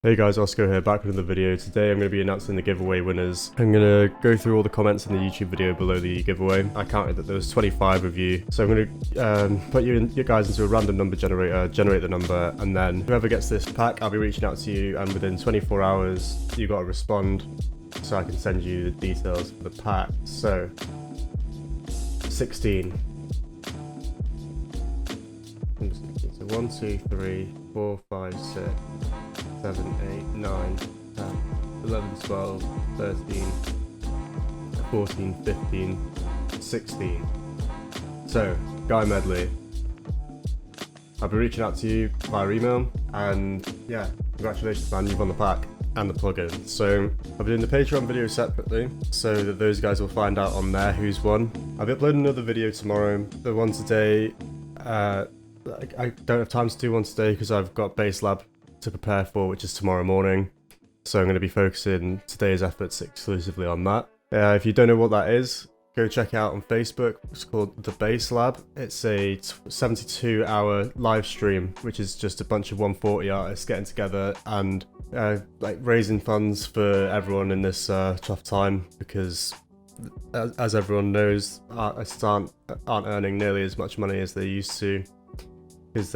Hey guys, OSCO here, back with another video. Today I'm going to be announcing the giveaway winners. I'm going to go through all the comments in the YouTube video below the giveaway. I counted that there was 25 of you, so I'm going to put you guys into a random number generator, generate the number, and then whoever gets this pack, I'll be reaching out to you, and within 24 hours, you got to respond so I can send you the details for the pack. So, 16. So 1, 2, 3, 4, 5, 6. 7, 8, 9, 10, 11, 12, 13, 14, 15, 16. So, Guy Medley, I'll be reaching out to you via email, and yeah, congratulations man, you've won the pack and the plugin. So, I'll be doing the Patreon video separately, so that those guys will find out on there who's won. I'll be uploading another video tomorrow. The one today, I don't have time to do one today because I've got Base Lab to prepare for, which is tomorrow morning, so I'm going to be focusing today's efforts exclusively on that. If you don't know what that is, go check it out on Facebook. It's called the Base Lab. It's a 72-hour live stream, which is just a bunch of 140 artists getting together and like raising funds for everyone in this tough time, because as everyone knows, artists aren't earning nearly as much money as they used to, because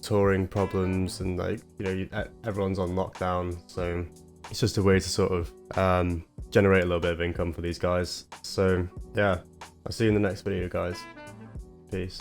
touring problems and, like, you know, everyone's on lockdown, so it's just a way to sort of generate a little bit of income for these guys. So yeah, I'll see you in the next video guys. Peace.